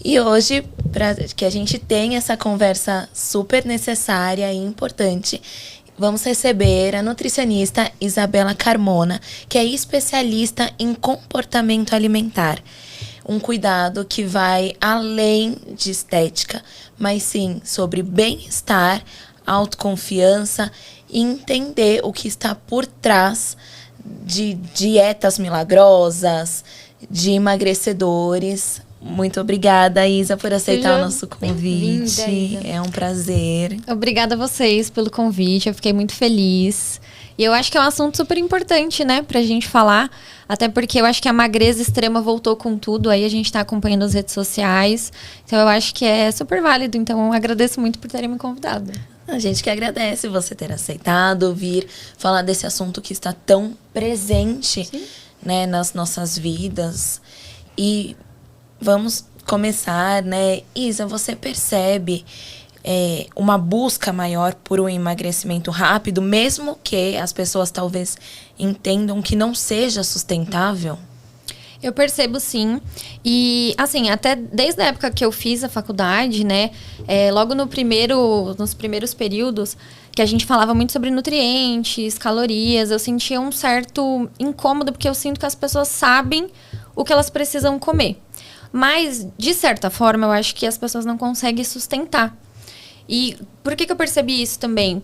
E hoje, para que a gente tenha essa conversa super necessária e importante, vamos receber a nutricionista Isabela Carmona, que é especialista em comportamento alimentar. Um cuidado que vai além de estética, mas sim sobre bem-estar, autoconfiança e entender o que está por trás de dietas milagrosas, de emagrecedores. Muito obrigada, Isa, por aceitar o nosso convite. Isa. É um prazer. Obrigada a vocês pelo convite, eu fiquei muito feliz. E eu acho que é um assunto super importante, né, pra gente falar. Até porque eu acho que a magreza extrema voltou com tudo. Aí a gente tá acompanhando as redes sociais. Então eu acho que é super válido. Então eu agradeço muito por terem me convidado. A gente que agradece você ter aceitado vir falar desse assunto que está tão presente, né, nas nossas vidas. E vamos começar, né? Isa, você percebe uma busca maior por um emagrecimento rápido, mesmo que as pessoas talvez entendam que não seja sustentável? Eu percebo, sim. E, assim, até desde a época que eu fiz a faculdade, né? Logo nos primeiros períodos, que a gente falava muito sobre nutrientes, calorias, eu sentia um certo incômodo, porque eu sinto que as pessoas sabem o que elas precisam comer. Mas, de certa forma, eu acho que as pessoas não conseguem sustentar. E por que eu percebi isso também?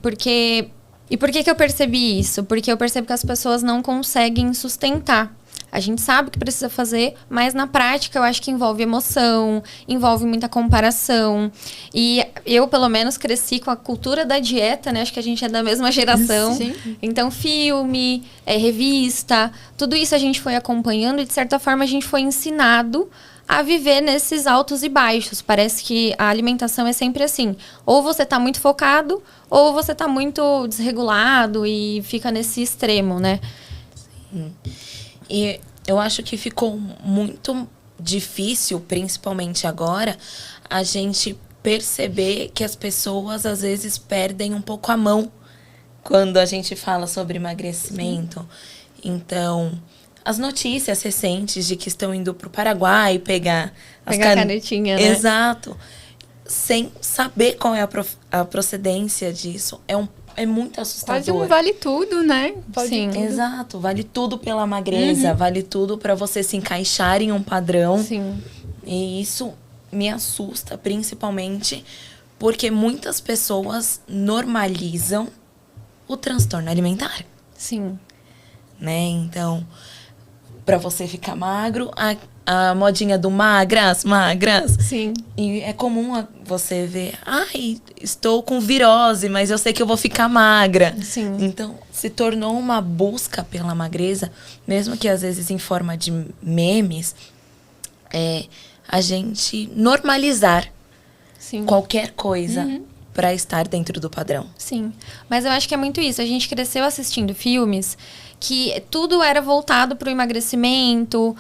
E por que eu percebi isso? Porque eu percebo que as pessoas não conseguem sustentar. A gente sabe o que precisa fazer, mas na prática eu acho que envolve emoção, envolve muita comparação. E eu, pelo menos, cresci com a cultura da dieta, né? Acho que a gente é da mesma geração. Sim. Então, filme, revista, tudo isso a gente foi acompanhando e, de certa forma, a gente foi ensinado a viver nesses altos e baixos. Parece que a alimentação é sempre assim. Ou você tá muito focado, ou você tá muito desregulado e fica nesse extremo, né? Sim. E eu acho que ficou muito difícil, principalmente agora, a gente perceber que as pessoas, às vezes, perdem um pouco a mão quando a gente fala sobre emagrecimento. Sim. Então, as notícias recentes de que estão indo para o Paraguai pegar a canetinha, né? Exato. Sem saber qual é a procedência disso. É muito assustador. Quase um vale tudo, né? Sim. Tudo. Exato. Vale tudo pela magreza. Vale tudo para você se encaixar em um padrão. Sim. E isso me assusta, principalmente porque muitas pessoas normalizam o transtorno alimentar. Sim. Né? Então, para você ficar magro, a modinha do magras. Sim. E é comum você ver, estou com virose, mas eu sei que eu vou ficar magra. Sim. Então, se tornou uma busca pela magreza, mesmo que às vezes em forma de memes, a gente normalizar qualquer coisa para estar dentro do padrão. Sim. Mas eu acho que é muito isso. A gente cresceu assistindo filmes que tudo era voltado para o emagrecimento,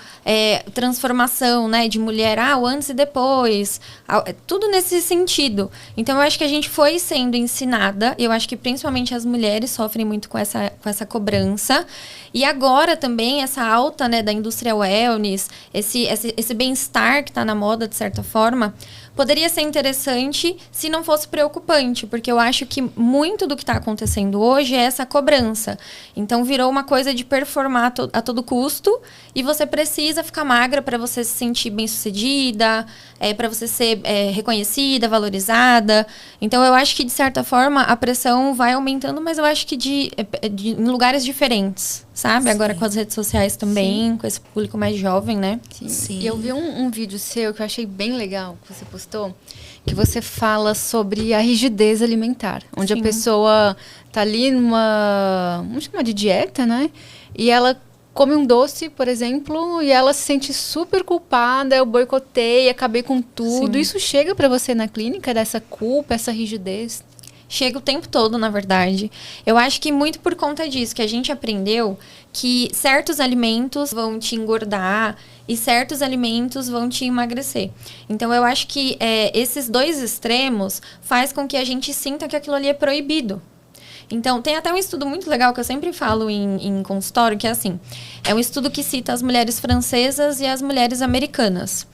transformação, né, de mulher, o antes e depois, tudo nesse sentido. Então, eu acho que a gente foi sendo ensinada, eu acho que principalmente as mulheres sofrem muito com essa cobrança, e agora também essa alta, né, da indústria wellness, esse bem-estar que está na moda, de certa forma, poderia ser interessante se não fosse preocupante, porque eu acho que muito do que está acontecendo hoje é essa cobrança. Então, virou uma coisa de performar a todo custo e você precisa ficar magra para você se sentir bem-sucedida, para você ser reconhecida, valorizada. Então, eu acho que, de certa forma, a pressão vai aumentando, mas eu acho que em lugares diferentes, sabe? Sim. Agora com as redes sociais também, sim, com esse público mais jovem, né? Sim. Sim. E eu vi um vídeo seu que eu achei bem legal, que você postou, que você fala sobre a rigidez alimentar, onde sim, a pessoa tá ali vamos chamar de dieta, né? E ela come um doce, por exemplo, e ela se sente super culpada, eu boicotei, acabei com tudo. Sim. Isso chega para você na clínica, dessa culpa, essa rigidez? Chega o tempo todo, na verdade. Eu acho que muito por conta disso, que a gente aprendeu que certos alimentos vão te engordar e certos alimentos vão te emagrecer. Então, eu acho que esses dois extremos faz com que a gente sinta que aquilo ali é proibido. Então, tem até um estudo muito legal que eu sempre falo em consultório, que é assim, é um estudo que cita as mulheres francesas e as mulheres americanas.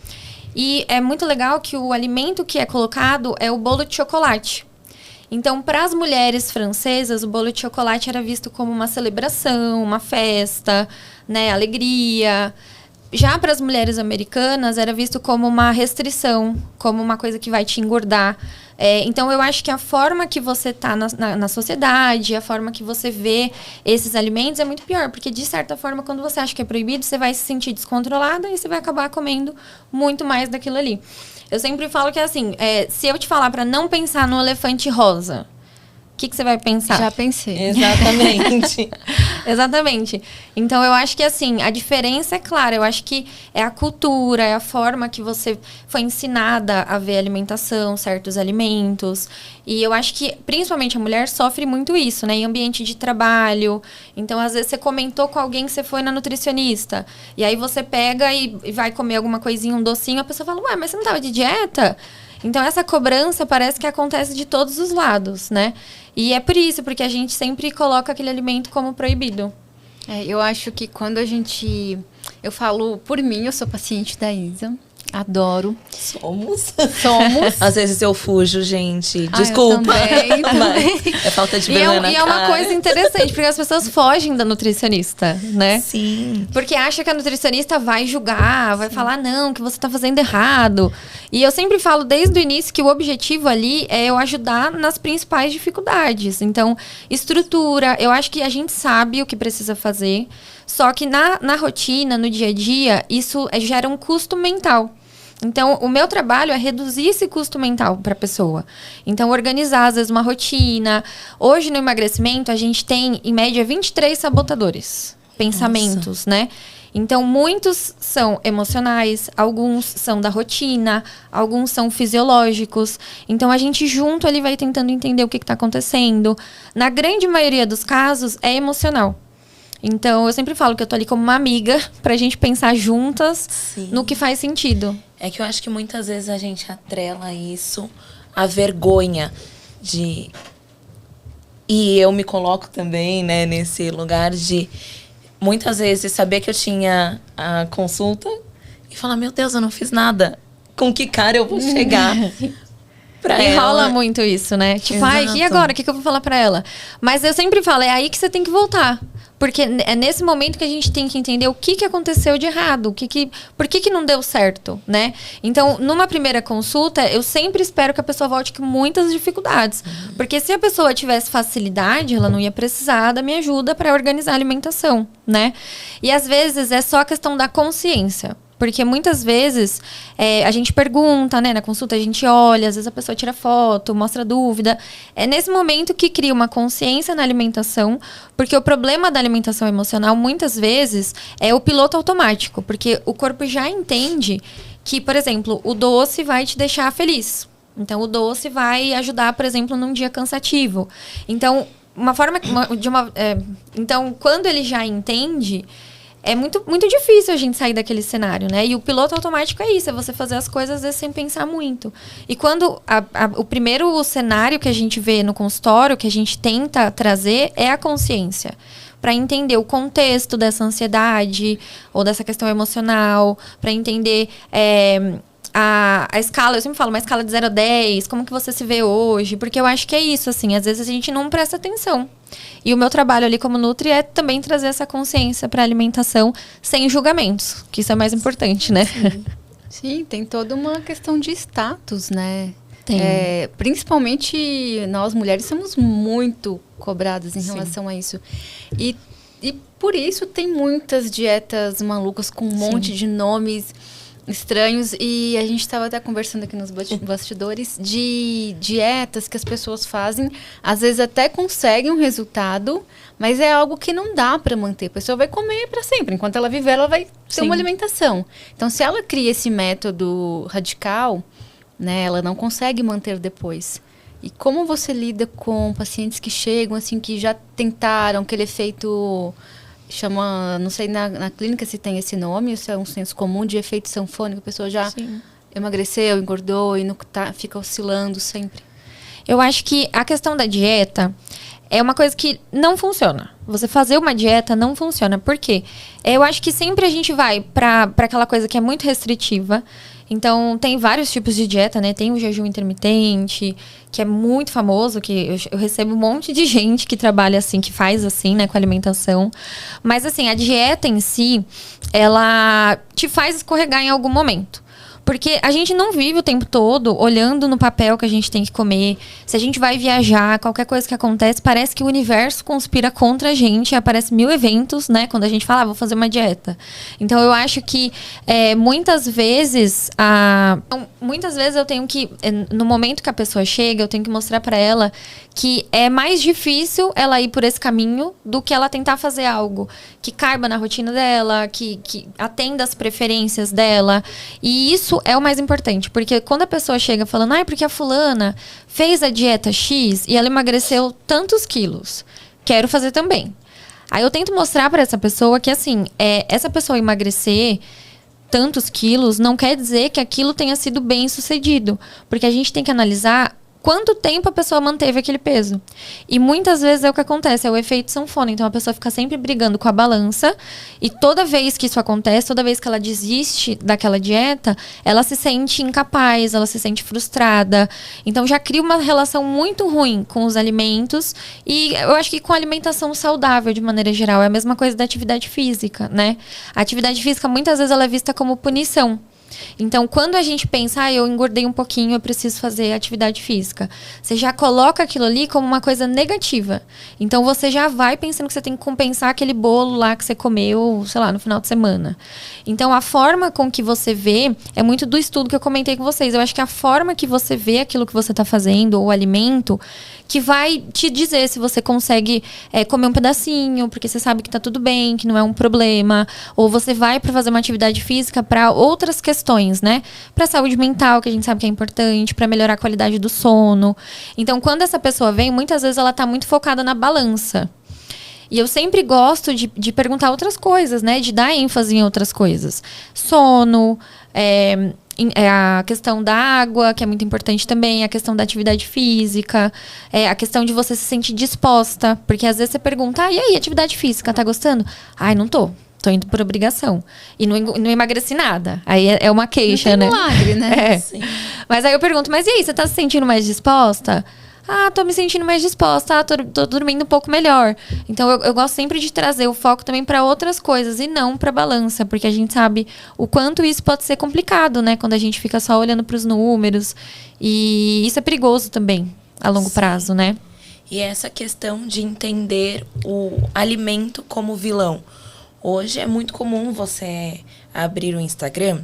E é muito legal que o alimento que é colocado é o bolo de chocolate. Então, para as mulheres francesas, o bolo de chocolate era visto como uma celebração, uma festa, né, alegria. Já para as mulheres americanas, era visto como uma restrição, como uma coisa que vai te engordar. Então, eu acho que a forma que você está na sociedade, a forma que você vê esses alimentos é muito pior. Porque, de certa forma, quando você acha que é proibido, você vai se sentir descontrolada e você vai acabar comendo muito mais daquilo ali. Eu sempre falo que é assim, se eu te falar para não pensar no elefante rosa, o que você vai pensar? Já pensei. Exatamente. Exatamente. Então, eu acho que, assim, a diferença é clara. Eu acho que é a cultura, é a forma que você foi ensinada a ver a alimentação, certos alimentos. E eu acho que, principalmente, a mulher sofre muito isso, né? Em ambiente de trabalho. Então, às vezes, você comentou com alguém que você foi na nutricionista. E aí, você pega e vai comer alguma coisinha, um docinho. A pessoa fala, ué, mas você não estava de dieta? Então, essa cobrança parece que acontece de todos os lados, né? E é por isso, porque a gente sempre coloca aquele alimento como proibido. Eu acho que quando a gente... Eu falo por mim, eu sou paciente da Isa. Adoro. Somos. Somos. Às vezes eu fujo, gente. Desculpa. Eu também. É falta de vergonha na E é uma cara. coisa interessante, porque as pessoas fogem da nutricionista, né? Sim. Porque acha que a nutricionista vai julgar, vai falar, não, que você tá fazendo errado. E eu sempre falo desde o início que o objetivo ali é eu ajudar nas principais dificuldades. Então, estrutura, eu acho que a gente sabe o que precisa fazer, só que na rotina, no dia a dia, isso gera um custo mental. Então, o meu trabalho é reduzir esse custo mental para a pessoa. Então, organizar, às vezes, uma rotina. Hoje, no emagrecimento, a gente tem, em média, 23 sabotadores. Pensamentos, né? Então, muitos são emocionais, alguns são da rotina, alguns são fisiológicos. Então, a gente junto ali vai tentando entender o que está acontecendo. Na grande maioria dos casos, é emocional. Então, eu sempre falo que eu tô ali como uma amiga pra gente pensar juntas no que faz sentido. É que eu acho que muitas vezes a gente atrela isso à vergonha de... E eu me coloco também, né, nesse lugar de... Muitas vezes saber que eu tinha a consulta e falar, meu Deus, eu não fiz nada. Com que cara eu vou chegar pra E ela? rola muito isso, né? Tipo, ai, e agora? O que eu vou falar pra ela? Mas eu sempre falo, é aí que você tem que voltar. Porque é nesse momento que a gente tem que entender o que aconteceu de errado, por que não deu certo, né? Então, numa primeira consulta, eu sempre espero que a pessoa volte com muitas dificuldades. Porque se a pessoa tivesse facilidade, ela não ia precisar da minha ajuda para organizar a alimentação, né? E às vezes é só a questão da consciência. Porque muitas vezes a gente pergunta, né? Na consulta a gente olha, às vezes a pessoa tira foto, mostra dúvida. É nesse momento que cria uma consciência na alimentação, porque o problema da alimentação emocional, muitas vezes, é o piloto automático. Porque o corpo já entende que, por exemplo, o doce vai te deixar feliz. Então, o doce vai ajudar, por exemplo, num dia cansativo. Então, então, quando ele já entende... É muito, muito difícil a gente sair daquele cenário, né? E o piloto automático é isso, é você fazer as coisas às vezes sem pensar muito. E quando o primeiro cenário que a gente vê no consultório, que a gente tenta trazer, é a consciência. Para entender o contexto dessa ansiedade ou dessa questão emocional, para entender a escala, eu sempre falo, uma escala de 0 a 10, como que você se vê hoje? Porque eu acho que é isso, assim, às vezes a gente não presta atenção. E o meu trabalho ali como Nutri é também trazer essa consciência para a alimentação sem julgamentos, que isso é mais importante, né? Sim, tem toda uma questão de status, né? Tem. Principalmente nós mulheres somos muito cobradas em relação a isso. E por isso tem muitas dietas malucas com um monte de nomes estranhos. E a gente estava até conversando aqui nos bastidores de dietas que as pessoas fazem. Às vezes até conseguem um resultado, mas é algo que não dá para manter. A pessoa vai comer para sempre. Enquanto ela viver, ela vai ter uma alimentação. Então, se ela cria esse método radical, né, ela não consegue manter depois. E como você lida com pacientes que chegam, assim, que já tentaram aquele efeito... Chama, não sei na clínica se tem esse nome, isso é um senso comum de efeito sanfônico, a pessoa já emagreceu, engordou e fica oscilando sempre. Eu acho que a questão da dieta é uma coisa que não funciona. você fazer uma dieta não funciona. Por quê? Eu acho que sempre a gente vai pra aquela coisa que é muito restritiva. Então, tem vários tipos de dieta, né? Tem o jejum intermitente, que é muito famoso, que eu recebo um monte de gente que trabalha assim, que faz assim, né, com alimentação. Mas, assim, a dieta em si, ela te faz escorregar em algum momento. Porque a gente não vive o tempo todo olhando no papel que a gente tem que comer. Se a gente vai viajar, qualquer coisa que acontece, parece que o universo conspira contra a gente. Aparece 1000 eventos, né? Quando a gente fala, vou fazer uma dieta. Então, eu acho que muitas vezes eu tenho que... No momento que a pessoa chega, eu tenho que mostrar pra ela que é mais difícil ela ir por esse caminho do que ela tentar fazer algo que caiba na rotina dela, que atenda às preferências dela. E isso é o mais importante, porque quando a pessoa chega falando, porque a fulana fez a dieta X e ela emagreceu tantos quilos, quero fazer também. Aí eu tento mostrar para essa pessoa que, assim, essa pessoa emagrecer tantos quilos não quer dizer que aquilo tenha sido bem sucedido, porque a gente tem que analisar quanto tempo a pessoa manteve aquele peso. E muitas vezes é o que acontece, é o efeito sanfona. Então a pessoa fica sempre brigando com a balança. E toda vez que isso acontece, toda vez que ela desiste daquela dieta, ela se sente incapaz, ela se sente frustrada. Então já cria uma relação muito ruim com os alimentos. E eu acho que com a alimentação saudável, de maneira geral, é a mesma coisa da atividade física, né? A atividade física, muitas vezes, ela é vista como punição. Então, quando a gente pensa, eu engordei um pouquinho, eu preciso fazer atividade física, você já coloca aquilo ali como uma coisa negativa. Então, você já vai pensando que você tem que compensar aquele bolo lá que você comeu, sei lá, no final de semana. Então, a forma com que você vê é muito do estudo que eu comentei com vocês. Eu acho que a forma que você vê aquilo que você está fazendo, ou o alimento, que vai te dizer se você consegue comer um pedacinho, porque você sabe que tá tudo bem, que não é um problema. Ou você vai para fazer uma atividade física para outras questões, né? Para saúde mental, que a gente sabe que é importante, para melhorar a qualidade do sono. Então, quando essa pessoa vem, muitas vezes ela tá muito focada na balança. E eu sempre gosto de perguntar outras coisas, né? De dar ênfase em outras coisas. Sono, a questão da água, que é muito importante também, a questão da atividade física, a questão de você se sentir disposta. Porque às vezes você pergunta, e aí, atividade física, tá gostando? Ai, não tô. Tô indo por obrigação. E não emagreci nada. Aí é uma queixa, né? Milagre, né? Sim. Mas aí eu pergunto, mas e aí, você tá se sentindo mais disposta? Tô me sentindo mais disposta, tô dormindo um pouco melhor. Então, eu gosto sempre de trazer o foco também para outras coisas e não para balança, porque a gente sabe o quanto isso pode ser complicado, né? Quando a gente fica só olhando para os números. E isso é perigoso também, a longo prazo, né? E essa questão de entender o alimento como vilão. Hoje é muito comum você abrir o Instagram,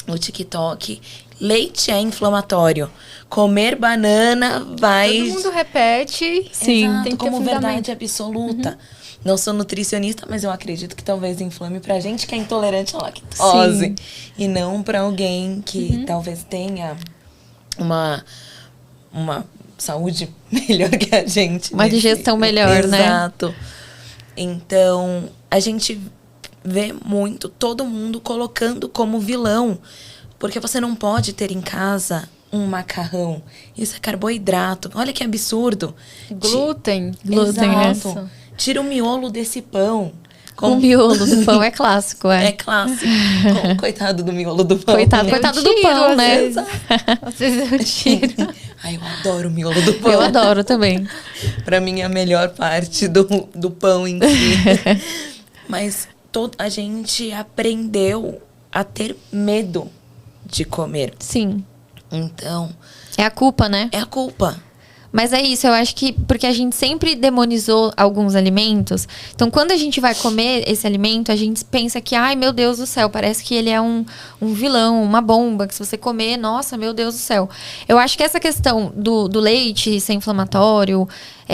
o TikTok, leite é inflamatório. Comer banana vai... Todo mundo repete. Sim, tem que ter como fundamento. verdade absoluta. Não sou nutricionista, mas eu acredito que talvez inflame pra gente que é intolerante à lactose. Sim. E não pra alguém que talvez tenha uma saúde melhor que a gente. Uma digestão melhor, né? Exato. Então, a gente vê muito todo mundo colocando como vilão. Porque você não pode ter em casa um macarrão. Isso é carboidrato. Olha que absurdo. Glúten. Exato. né? Tira o miolo desse pão. O miolo do pão é clássico, É clássico. Coitado do miolo do pão. Coitado do pão, às né? vezes. Às vezes eu tiro. Ai, eu adoro o miolo do pão. Eu adoro também. Pra mim é a melhor parte do pão em si. Mas a gente aprendeu a ter medo de comer. Sim. Então, É a culpa, né? é a culpa. Mas é isso, eu acho que porque a gente sempre demonizou alguns alimentos. Então, quando a gente vai comer esse alimento, a gente pensa que, ai, meu Deus do céu, parece que ele é um vilão, uma bomba, que se você comer, nossa, meu Deus do céu. Eu acho que essa questão do leite ser inflamatório,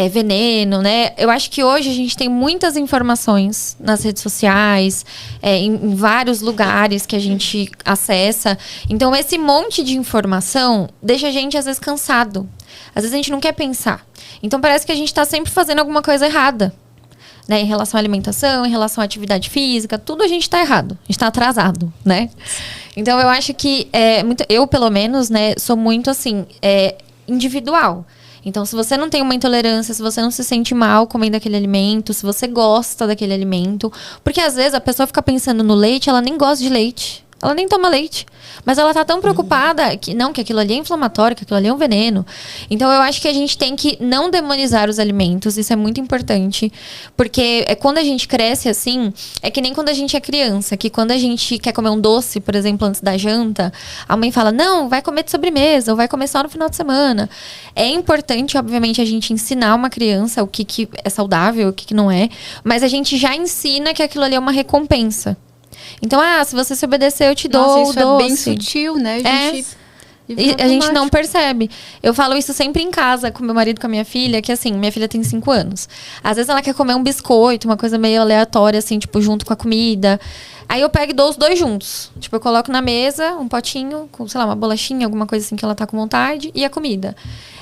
veneno, né? Eu acho que hoje a gente tem muitas informações nas redes sociais, em vários lugares que a gente acessa. Então, esse monte de informação deixa a gente, às vezes, cansado. Às vezes a gente não quer pensar. Então parece que a gente está sempre fazendo alguma coisa errada. Né? Em relação à alimentação, em relação à atividade física, tudo a gente está errado. A gente está atrasado, né? Então eu acho que eu, pelo menos, né, sou muito assim, individual. Então, se você não tem uma intolerância, se você não se sente mal comendo aquele alimento, se você gosta daquele alimento. Porque às vezes a pessoa fica pensando no leite, ela nem gosta de leite. Ela nem toma leite. Mas ela tá tão preocupada que aquilo ali é inflamatório, que aquilo ali é um veneno. Então eu acho que a gente tem que não demonizar os alimentos. Isso é muito importante. Porque quando a gente cresce assim, é que nem quando a gente é criança. Que quando a gente quer comer um doce, por exemplo, antes da janta, a mãe fala, não, vai comer de sobremesa, ou vai comer só no final de semana. É importante, obviamente, a gente ensinar uma criança o que é saudável, o que não é. Mas a gente já ensina que aquilo ali é uma recompensa. Então, se você se obedecer, eu te dou isso o doce. É bem sutil, né? A gente não percebe. Eu falo isso sempre em casa com meu marido e com a minha filha, que assim, minha filha tem 5 anos. Às vezes ela quer comer um biscoito, uma coisa meio aleatória, assim, tipo, junto com a comida. Aí eu pego e dou os dois juntos. Tipo, eu coloco na mesa um potinho com, sei lá, uma bolachinha, alguma coisa assim que ela tá com vontade, e a comida.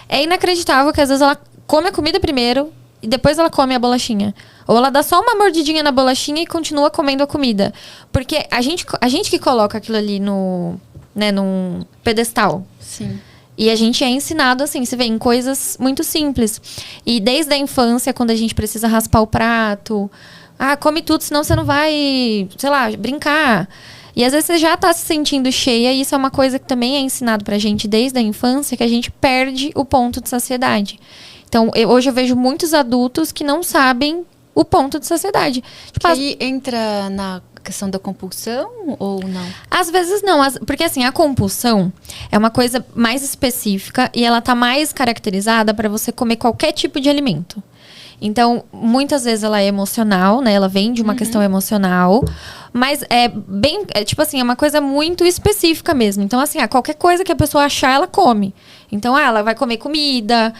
É inacreditável que às vezes ela come a comida primeiro e depois ela come a bolachinha. Ou ela dá só uma mordidinha na bolachinha e continua comendo a comida. Porque a gente que coloca aquilo ali num pedestal. Sim. E a gente é ensinado assim, você vê, em coisas muito simples. E desde a infância, quando a gente precisa raspar o prato. Come tudo, senão você não vai, sei lá, brincar. E às vezes você já tá se sentindo cheia. E isso é uma coisa que também é ensinado pra gente desde a infância, que a gente perde o ponto de saciedade. Então, hoje eu vejo muitos adultos que não sabem o ponto de saciedade. Tipo, aí entra na questão da compulsão ou não? Às vezes não. Porque assim, a compulsão é uma coisa mais específica e ela tá mais caracterizada para você comer qualquer tipo de alimento. Então, muitas vezes ela é emocional, né? Ela vem de uma questão emocional. Mas tipo assim, é uma coisa muito específica mesmo. Então, assim, qualquer coisa que a pessoa achar, ela come. Então, ela vai comer comida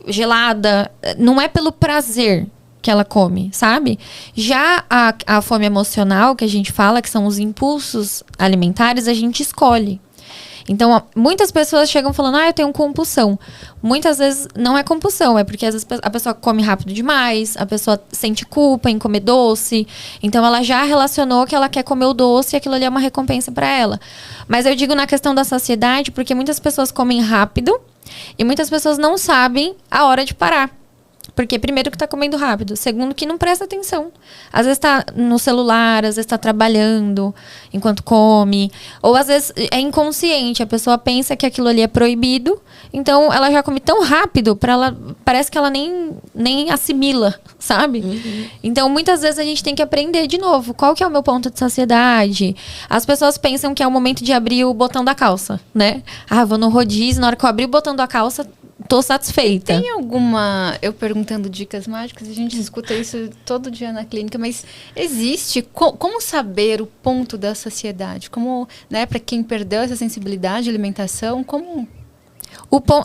gelada. Não é pelo prazer que ela come, sabe? Já a fome emocional, que a gente fala, que são os impulsos alimentares, a gente escolhe. Então, muitas pessoas chegam falando, eu tenho compulsão. Muitas vezes não é compulsão, é porque às vezes a pessoa come rápido demais, a pessoa sente culpa em comer doce. Então, ela já relacionou que ela quer comer o doce e aquilo ali é uma recompensa para ela. Mas eu digo na questão da saciedade, porque muitas pessoas comem rápido e muitas pessoas não sabem a hora de parar. Porque, primeiro, que tá comendo rápido. Segundo, que não presta atenção. Às vezes tá no celular, às vezes tá trabalhando enquanto come. Ou, às vezes, é inconsciente. A pessoa pensa que aquilo ali é proibido. Então, ela já come tão rápido, parece que ela nem assimila, sabe? Uhum. Então, muitas vezes a gente tem que aprender de novo. Qual que é o meu ponto de saciedade? As pessoas pensam que é o momento de abrir o botão da calça, né? Vou no rodízio, na hora que eu abrir o botão da calça, tô satisfeita. Tem alguma... Eu perguntando dicas mágicas, a gente escuta isso todo dia na clínica, mas existe... Como saber o ponto da saciedade? Como, né, para quem perdeu essa sensibilidade à alimentação, como...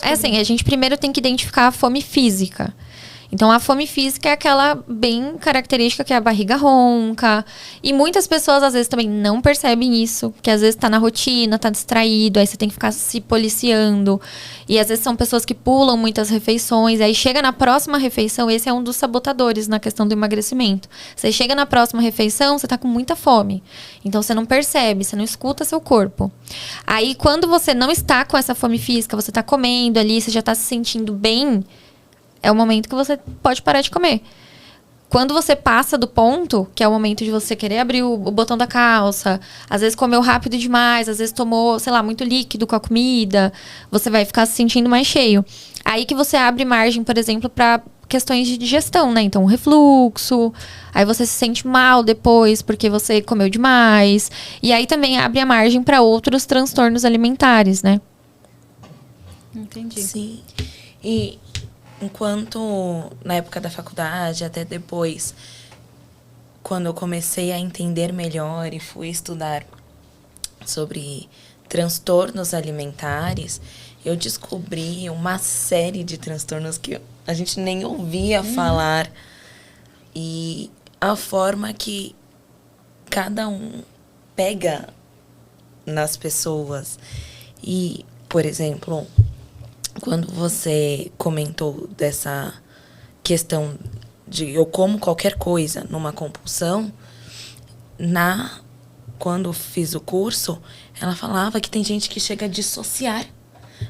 É assim, a gente primeiro tem que identificar a fome física. Então, a fome física é aquela bem característica que é a barriga ronca. E muitas pessoas, às vezes, também não percebem isso. Porque, às vezes, tá na rotina, tá distraído. Aí, você tem que ficar se policiando. E, às vezes, são pessoas que pulam muitas refeições. Aí, chega na próxima refeição. Esse é um dos sabotadores na questão do emagrecimento. Você chega na próxima refeição, você tá com muita fome. Então, você não percebe, você não escuta seu corpo. Aí, quando você não está com essa fome física, você tá comendo ali, você já tá se sentindo bem... É o momento que você pode parar de comer. Quando você passa do ponto, que é o momento de você querer abrir o botão da calça, às vezes comeu rápido demais, às vezes tomou, sei lá, muito líquido com a comida, você vai ficar se sentindo mais cheio. Aí que você abre margem, por exemplo, para questões de digestão, né? Então, refluxo, aí você se sente mal depois porque você comeu demais. E aí também abre a margem para outros transtornos alimentares, né? Entendi. Sim. E... enquanto na época da faculdade, até depois, quando eu comecei a entender melhor e fui estudar sobre transtornos alimentares, eu descobri uma série de transtornos que a gente nem ouvia falar. E a forma que cada um pega nas pessoas. E, por exemplo... quando você comentou dessa questão de eu como qualquer coisa numa compulsão, quando fiz o curso, ela falava que tem gente que chega a dissociar.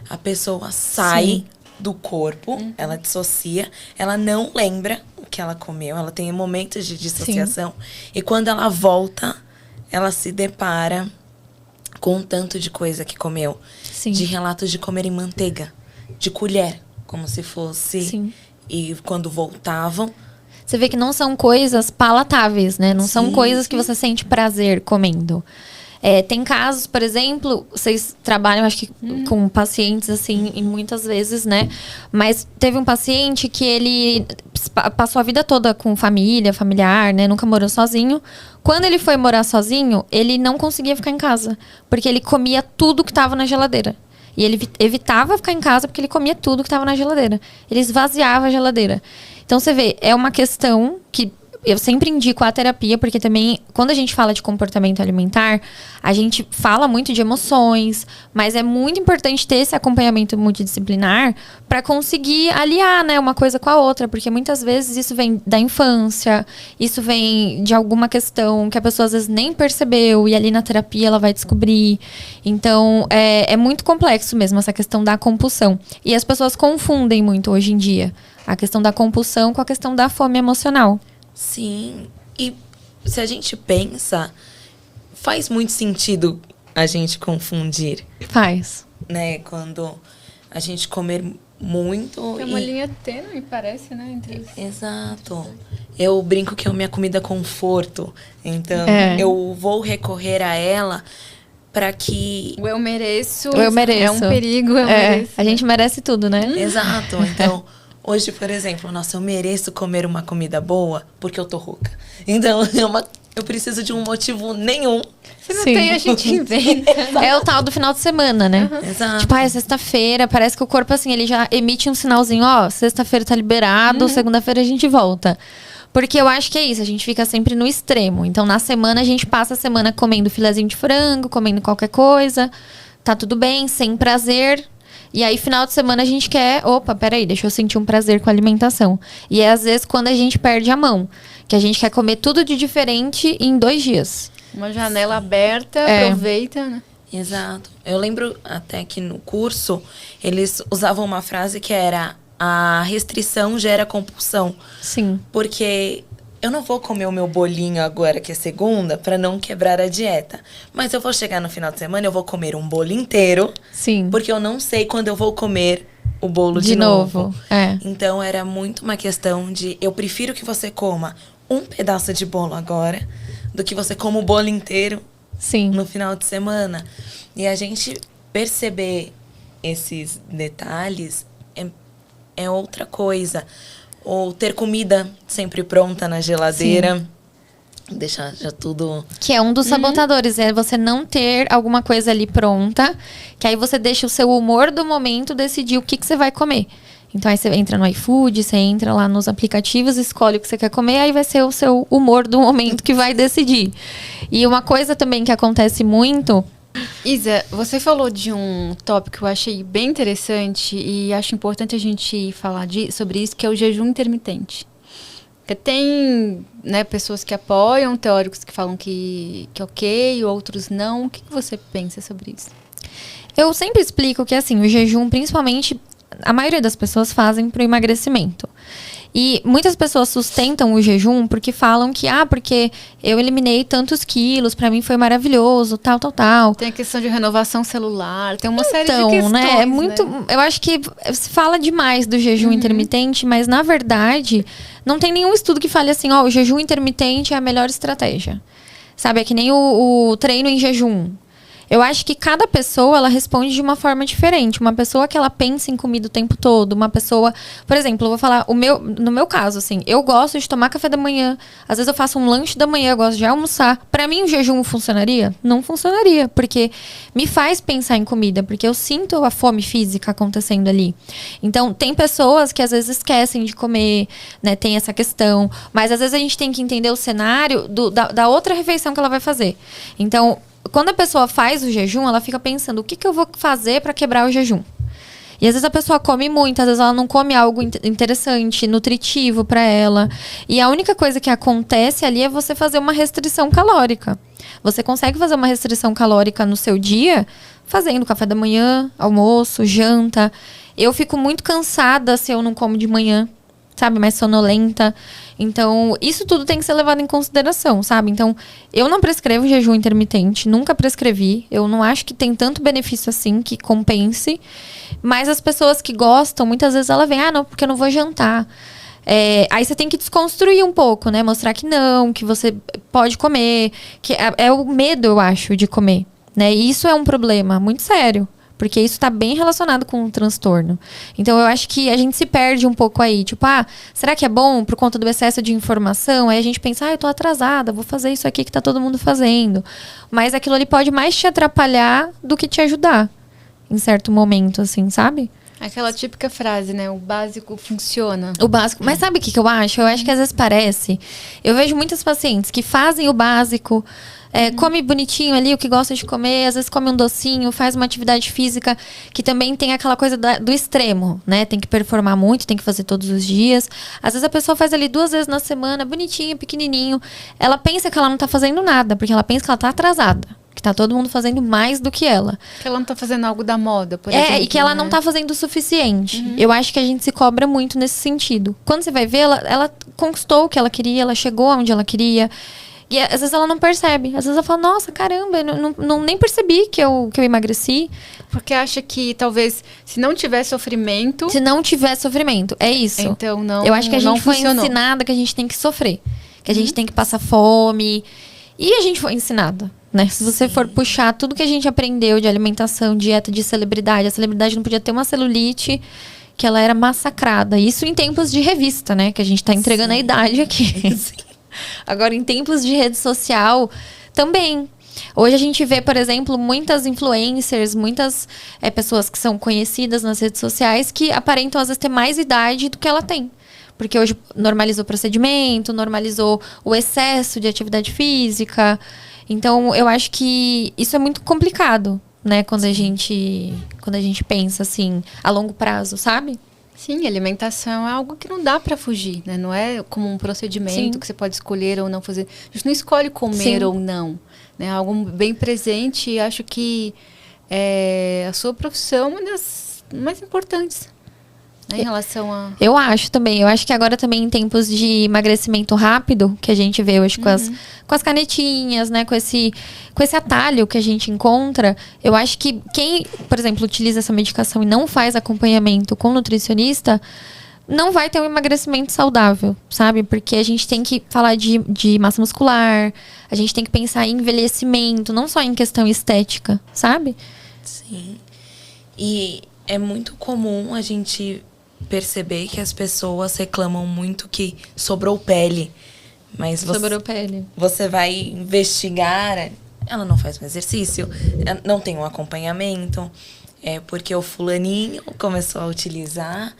A pessoa sai do corpo, ela dissocia, ela não lembra o que ela comeu, ela tem momentos de dissociação. E quando ela volta, ela se depara com um tanto de coisa que comeu. Sim. De relatos de comer em manteiga, de colher, como se fosse. Sim. E quando voltavam... Você vê que não são coisas palatáveis, né? Não são coisas que você sente prazer comendo. Tem casos, por exemplo, vocês trabalham, acho que, com pacientes, assim, e muitas vezes, né? Mas teve um paciente que ele passou a vida toda com família, familiar, né? Nunca morou sozinho. Quando ele foi morar sozinho, ele não conseguia ficar em casa. Porque ele comia tudo que estava na geladeira. E ele evitava ficar em casa porque ele comia tudo que estava na geladeira. Ele esvaziava a geladeira. Então, você vê, é uma questão que eu sempre indico a terapia, porque também, quando a gente fala de comportamento alimentar, a gente fala muito de emoções, mas é muito importante ter esse acompanhamento multidisciplinar para conseguir aliar, né, uma coisa com a outra, porque muitas vezes isso vem da infância, isso vem de alguma questão que a pessoa às vezes nem percebeu, e ali na terapia ela vai descobrir. Então, é muito complexo mesmo essa questão da compulsão. E as pessoas confundem muito hoje em dia a questão da compulsão com a questão da fome emocional. Sim, e se a gente pensa, faz muito sentido a gente confundir. Faz. Né, quando a gente comer muito. Tem uma linha tênue, parece, né? Entre os... Exato. Eu brinco que é a minha comida conforto. Então, eu vou recorrer a ela para que... O eu mereço. O eu mereço. É um perigo, eu mereço. A gente merece tudo, né? Exato. Então... Hoje, por exemplo, nossa, eu mereço comer uma comida boa porque eu tô rouca. Então, eu preciso de um motivo nenhum. Se não tem, a gente inventa. É o tal do final de semana, né? Exato. Tipo, é sexta-feira, parece que o corpo, assim, ele já emite um sinalzinho, ó, sexta-feira tá liberado, segunda-feira a gente volta. Porque eu acho que é isso, a gente fica sempre no extremo. Então, na semana, a gente passa a semana comendo filezinho de frango, comendo qualquer coisa, tá tudo bem, sem prazer. E aí, final de semana, a gente quer... Opa, peraí, deixa eu sentir um prazer com a alimentação. E é, às vezes, quando a gente perde a mão. Que a gente quer comer tudo de diferente em 2 dias. Uma janela aberta, aproveita, né? Exato. Eu lembro até que no curso, eles usavam uma frase que era... A restrição gera compulsão. Sim. Porque... Eu não vou comer o meu bolinho agora, que é segunda, para não quebrar a dieta. Mas eu vou chegar no final de semana, eu vou comer um bolo inteiro. Sim. Porque eu não sei quando eu vou comer o bolo de novo. Então, era muito uma questão de... Eu prefiro que você coma um pedaço de bolo agora, do que você coma o bolo inteiro no final de semana. E a gente perceber esses detalhes é outra coisa. Ou ter comida sempre pronta na geladeira. Sim. Deixar já tudo... Que é um dos sabotadores. É você não ter alguma coisa ali pronta. Que aí você deixa o seu humor do momento decidir o que você vai comer. Então aí você entra no iFood, você entra lá nos aplicativos, escolhe o que você quer comer. Aí vai ser o seu humor do momento que vai decidir. E uma coisa também que acontece muito... Isa, você falou de um tópico que eu achei bem interessante e acho importante a gente falar sobre isso, que é o jejum intermitente. Porque tem, né, pessoas que apoiam, teóricos que falam que ok, outros não. O que você pensa sobre isso? Eu sempre explico que, assim, o jejum, principalmente, a maioria das pessoas fazem para o emagrecimento. E muitas pessoas sustentam o jejum porque falam que, porque eu eliminei tantos quilos, pra mim foi maravilhoso, tal. Tem a questão de renovação celular, tem uma série de questões, né? É muito, eu acho que se fala demais do jejum intermitente, mas na verdade, não tem nenhum estudo que fale assim, o jejum intermitente é a melhor estratégia. Sabe, é que nem o treino em jejum. Eu acho que cada pessoa, ela responde de uma forma diferente. Uma pessoa que ela pensa em comida o tempo todo. Uma pessoa... Por exemplo, eu vou falar... No meu caso, assim, eu gosto de tomar café da manhã. Às vezes eu faço um lanche da manhã, eu gosto de almoçar. Pra mim, o jejum funcionaria? Não funcionaria. Porque me faz pensar em comida. Porque eu sinto a fome física acontecendo ali. Então, tem pessoas que às vezes esquecem de comer, né? Tem essa questão. Mas às vezes a gente tem que entender o cenário da outra refeição que ela vai fazer. Então... Quando a pessoa faz o jejum, ela fica pensando, o que eu vou fazer para quebrar o jejum? E às vezes a pessoa come muito, às vezes ela não come algo interessante, nutritivo para ela. E a única coisa que acontece ali é você fazer uma restrição calórica. Você consegue fazer uma restrição calórica no seu dia fazendo café da manhã, almoço, janta. Eu fico muito cansada se eu não como de manhã, sabe? Mais sonolenta. Então, isso tudo tem que ser levado em consideração, sabe? Então, eu não prescrevo jejum intermitente, nunca prescrevi. Eu não acho que tem tanto benefício assim que compense. Mas as pessoas que gostam, muitas vezes ela vem, não, porque eu não vou jantar. Aí você tem que desconstruir um pouco, né? Mostrar que não, que você pode comer. Que é o medo, eu acho, de comer, né? E isso é um problema muito sério. Porque isso está bem relacionado com o transtorno. Então, eu acho que a gente se perde um pouco aí. Tipo, será que é bom por conta do excesso de informação? Aí a gente pensa, eu tô atrasada, vou fazer isso aqui que tá todo mundo fazendo. Mas aquilo ali pode mais te atrapalhar do que te ajudar. Em certo momento, assim, sabe? Aquela típica frase, né? O básico funciona. O básico. Mas sabe o que eu acho? Eu acho que às vezes parece. Eu vejo muitas pacientes que fazem o básico, come bonitinho ali o que gosta de comer, às vezes come um docinho, faz uma atividade física que também tem aquela coisa do extremo, né? Tem que performar muito, tem que fazer todos os dias. Às vezes a pessoa faz ali 2 vezes na semana, bonitinho, pequenininho. Ela pensa que ela não tá fazendo nada, porque ela pensa que ela tá atrasada. Que tá todo mundo fazendo mais do que ela. Que ela não tá fazendo algo da moda, por exemplo. E que ela não tá fazendo o suficiente. Eu acho que a gente se cobra muito nesse sentido. Quando você vai ver, ela conquistou o que ela queria, ela chegou onde ela queria. E às vezes ela não percebe. Às vezes ela fala, nossa, caramba, eu nem percebi que eu emagreci. Porque acha que talvez, se não tiver sofrimento... Se não tiver sofrimento, é isso. Então não Eu acho que a gente foi funcionou. ensinada que a gente tem que sofrer. Que a gente tem que passar fome. E a gente foi ensinada, né? Se você for puxar tudo que a gente aprendeu de alimentação, dieta de celebridade, a celebridade não podia ter uma celulite, que ela era massacrada. Isso em tempos de revista, né? Que a gente tá entregando a idade aqui. Agora, em tempos de rede social, também. Hoje a gente vê, por exemplo, muitas influencers, muitas pessoas que são conhecidas nas redes sociais que aparentam, às vezes, ter mais idade do que ela tem. Porque hoje normalizou o procedimento, normalizou o excesso de atividade física. Então, eu acho que isso é muito complicado, né? Quando a gente pensa, assim, a longo prazo, sabe? Sim, alimentação é algo que não dá pra fugir, né? Não é como um procedimento que você pode escolher ou não fazer. A gente não escolhe comer ou não, né? Algo bem presente, e acho que a sua profissão é uma das mais importantes, né, em relação a... Eu acho também. Eu acho que agora também em tempos de emagrecimento rápido, que a gente vê hoje com as canetinhas, né? Com esse atalho que a gente encontra, eu acho que quem, por exemplo, utiliza essa medicação e não faz acompanhamento com nutricionista, não vai ter um emagrecimento saudável, sabe? Porque a gente tem que falar de massa muscular, a gente tem que pensar em envelhecimento, não só em questão estética, sabe? Sim. E é muito comum a gente perceber que as pessoas reclamam muito que sobrou pele. Mas sobrou pele. Você vai investigar, ela não faz um exercício, não tem um acompanhamento, porque o fulaninho começou a utilizar,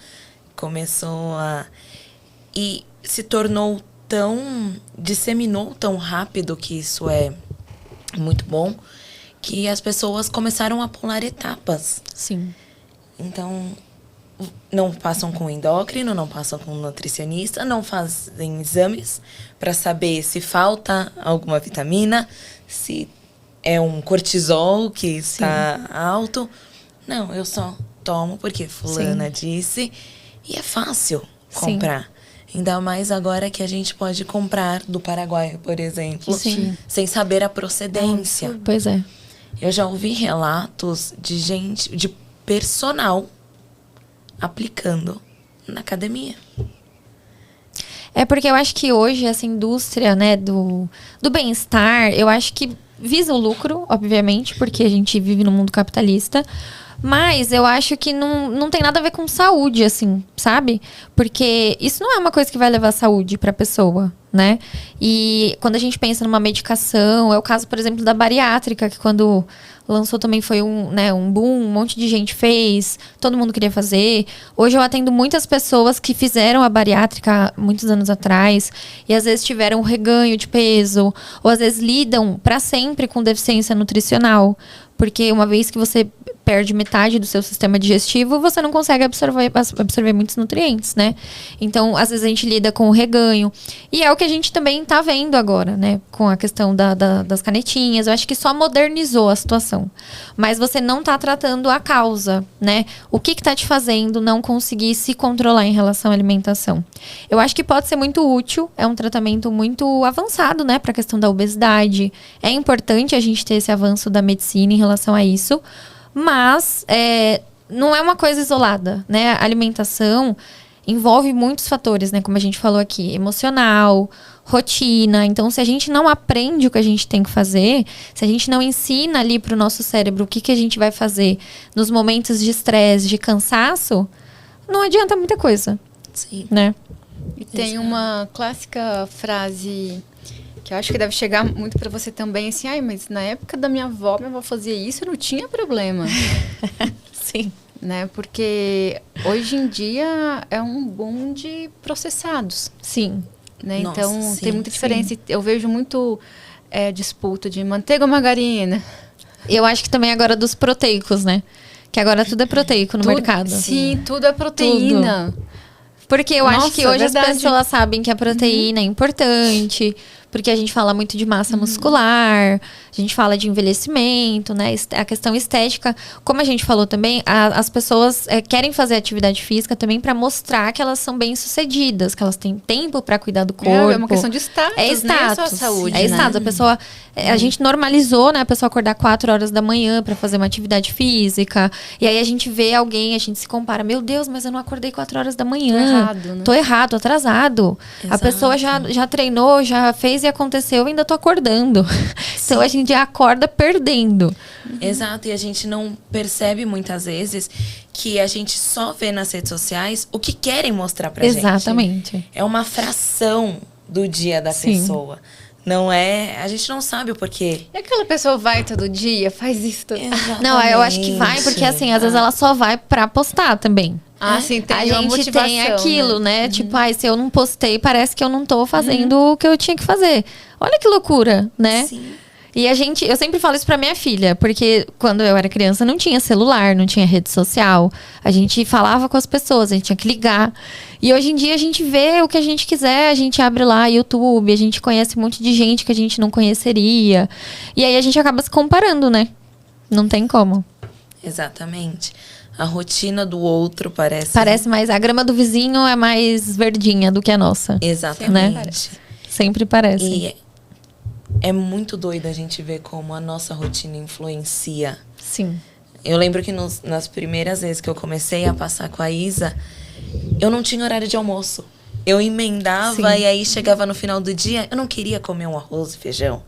e se tornou disseminou tão rápido, que isso é muito bom, que as pessoas começaram a pular etapas. Sim. Então, não passam com endócrino, não passam com nutricionista, não fazem exames para saber se falta alguma vitamina, se é um cortisol que está alto. Não, eu só tomo porque fulana disse, e é fácil comprar. Ainda mais agora que a gente pode comprar do Paraguai, por exemplo, sem saber a procedência. Pois é. Eu já ouvi relatos de gente, de personal aplicando na academia. É porque eu acho que hoje essa indústria, né, do bem-estar, eu acho que visa o lucro, obviamente, porque a gente vive num mundo capitalista. Mas eu acho que não tem nada a ver com saúde, assim, sabe? Porque isso não é uma coisa que vai levar saúde pra pessoa, né? E quando a gente pensa numa medicação, é o caso, por exemplo, da bariátrica, que quando lançou também foi um boom, um monte de gente fez, todo mundo queria fazer. Hoje eu atendo muitas pessoas que fizeram a bariátrica muitos anos atrás e às vezes tiveram um reganho de peso, ou às vezes lidam pra sempre com deficiência nutricional. Porque uma vez que você perde metade do seu sistema digestivo, você não consegue absorver muitos nutrientes, né? Então, às vezes a gente lida com o reganho. E é o que a gente também tá vendo agora, né? Com a questão das canetinhas. Eu acho que só modernizou a situação. Mas você não tá tratando a causa, né? O que tá te fazendo não conseguir se controlar em relação à alimentação? Eu acho que pode ser muito útil. É um tratamento muito avançado, né? Pra questão da obesidade. É importante a gente ter esse avanço da medicina em relação a isso. Mas não é uma coisa isolada, né? A alimentação envolve muitos fatores, né? Como a gente falou aqui, emocional, rotina. Então, se a gente não aprende o que a gente tem que fazer, se a gente não ensina ali pro nosso cérebro o que a gente vai fazer nos momentos de estresse, de cansaço, não adianta muita coisa. Sim. Né? E tem uma clássica frase que eu acho que deve chegar muito para você também, assim, mas na época da minha avó fazia isso, não tinha problema. Sim. Né? Porque hoje em dia é um boom de processados. Sim. Né? Nossa, então, sim, tem muita diferença. Sim. Eu vejo muito disputa de manteiga ou margarina. Eu acho que também agora dos proteicos, né? Que agora tudo é proteico no mercado. Sim, tudo é proteína. Tudo. Porque eu acho que hoje as pessoas sabem que a proteína é importante, porque a gente fala muito de massa muscular, a gente fala de envelhecimento, né? A questão estética. Como a gente falou também, as pessoas querem fazer atividade física também para mostrar que elas são bem-sucedidas, que elas têm tempo para cuidar do corpo. É uma questão de status, é status, não é só a saúde. É status. A pessoa, a gente normalizou, né? A pessoa acordar 4 horas da manhã para fazer uma atividade física. E aí a gente vê alguém, a gente se compara. Meu Deus, mas eu não acordei 4 horas da manhã. Tô errado, né? Tô errado, tô atrasado. Exato. A pessoa já treinou, já fez e aconteceu, eu ainda tô acordando. Sim. Então a gente já acorda perdendo. Exato, e a gente não percebe muitas vezes que a gente só vê nas redes sociais o que querem mostrar pra gente. Exatamente. É uma fração do dia da pessoa. Não é... A gente não sabe o porquê. E aquela pessoa vai todo dia, faz isso todo dia? Não, eu acho que vai, porque assim, às vezes ela só vai pra postar também. Sim, tem a gente tem aquilo, né? Tipo, se eu não postei, parece que eu não tô fazendo o que eu tinha que fazer. Olha que loucura, né? Sim. E eu sempre falo isso pra minha filha, porque quando eu era criança não tinha celular, não tinha rede social. A gente falava com as pessoas, a gente tinha que ligar. E hoje em dia a gente vê o que a gente quiser, a gente abre lá YouTube, a gente conhece um monte de gente que a gente não conheceria. E aí a gente acaba se comparando, né? Não tem como. Exatamente. A rotina do outro parece... Parece mais... A grama do vizinho é mais verdinha do que a nossa. Exatamente. Sempre parece. E é muito doido a gente ver como a nossa rotina influencia. Sim. Eu lembro que nas primeiras vezes que eu comecei a passar com a Isa, eu não tinha horário de almoço. Eu emendava e aí chegava no final do dia, eu não queria comer um arroz e feijão.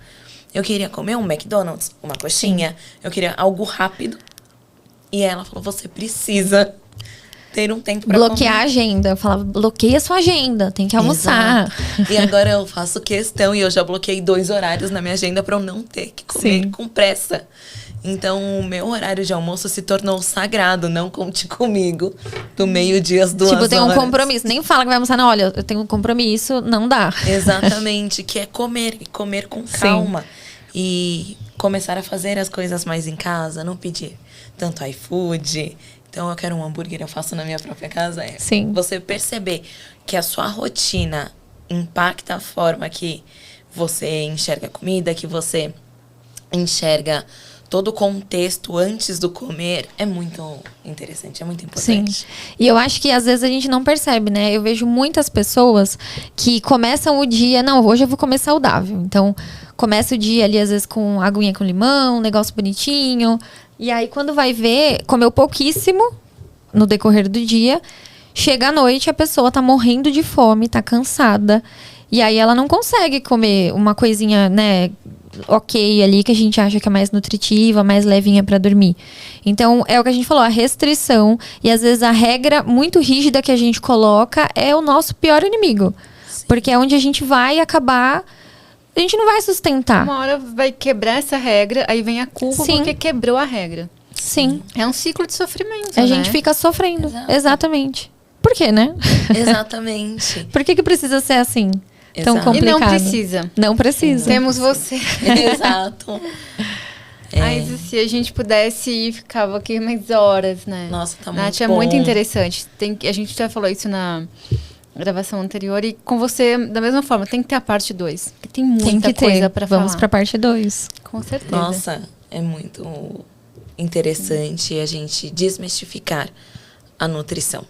Eu queria comer um McDonald's, uma coxinha. Eu queria algo rápido. E ela falou, você precisa ter um tempo pra bloquear comer. A agenda. Eu falava, bloqueia sua agenda, tem que almoçar. Exato. E agora eu faço questão, e eu já bloqueei 2 horários na minha agenda pra eu não ter que comer com pressa. Então, o meu horário de almoço se tornou sagrado, não conte comigo, do meio-dia às 2 horas. Tipo, tem um compromisso. Nem fala que vai almoçar, não, olha, eu tenho um compromisso, não dá. Exatamente, que é comer, e comer com calma. E começar a fazer as coisas mais em casa, não pedir tanto iFood. Então, eu quero um hambúrguer, eu faço na minha própria casa. Você perceber que a sua rotina impacta a forma que você enxerga a comida, que você enxerga todo o contexto antes do comer, é muito interessante, é muito importante. Sim. E eu acho que às vezes a gente não percebe, né? Eu vejo muitas pessoas que começam o dia, não, hoje eu vou comer saudável. Então, começa o dia ali, às vezes, com aguinha com limão, um negócio bonitinho. E aí, quando vai ver, comeu pouquíssimo no decorrer do dia. Chega à noite, a pessoa tá morrendo de fome, tá cansada. E aí, ela não consegue comer uma coisinha, né, ok ali, que a gente acha que é mais nutritiva, mais levinha pra dormir. Então, é o que a gente falou, a restrição. E, às vezes, a regra muito rígida que a gente coloca é o nosso pior inimigo. Sim. Porque é onde a gente vai acabar... A gente não vai sustentar. Uma hora vai quebrar essa regra, aí vem a culpa porque quebrou a regra. Sim. É um ciclo de sofrimento, A gente fica sofrendo. Exato. Exatamente. Por quê, né? Exatamente. Por que precisa ser assim? Tão Exato. complicado. E não precisa. Não precisa. Temos você. Exato. Mas se a gente pudesse ir, ficava aqui mais horas, né? Nossa, tá Nath, muito é bom. muito interessante. A gente já falou isso na gravação anterior. E com você, da mesma forma, tem que ter a parte 2. Porque tem muita coisa pra falar. Vamos pra parte 2. Com certeza. Nossa, é muito interessante a gente desmistificar a nutrição.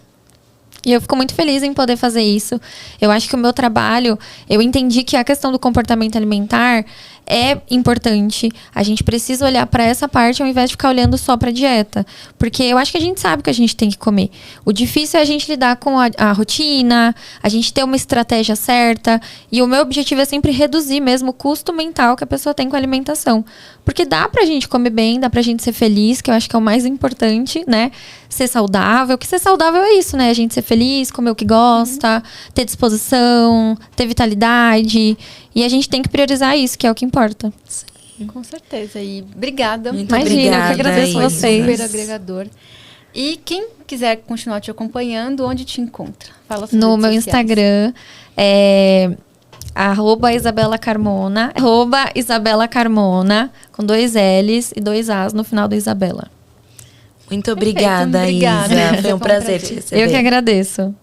E eu fico muito feliz em poder fazer isso. Eu acho que o meu trabalho, eu entendi que a questão do comportamento alimentar é importante. A gente precisa olhar para essa parte ao invés de ficar olhando só para dieta. Porque eu acho que a gente sabe o que a gente tem que comer. O difícil é a gente lidar com a rotina, a gente ter uma estratégia certa. E o meu objetivo é sempre reduzir mesmo o custo mental que a pessoa tem com a alimentação. Porque dá pra gente comer bem, dá pra gente ser feliz, que eu acho que é o mais importante, né? Ser saudável. Que ser saudável é isso, né? A gente ser feliz, comer o que gosta, ter disposição, ter vitalidade. E a gente tem que priorizar isso, que é o que importa. Com certeza. E obrigada. Muito Imagina, obrigada, eu que agradeço Isa. vocês. Super agregador. E quem quiser continuar te acompanhando, onde te encontra? Fala sobre No redes meu sociais. Instagram, @Isabela Carmona, @Isabela Carmona, com 2 L's e 2 A's no final do Isabela. Muito obrigada, obrigada, Isa. Isa. Foi um prazer te receber. Eu que agradeço.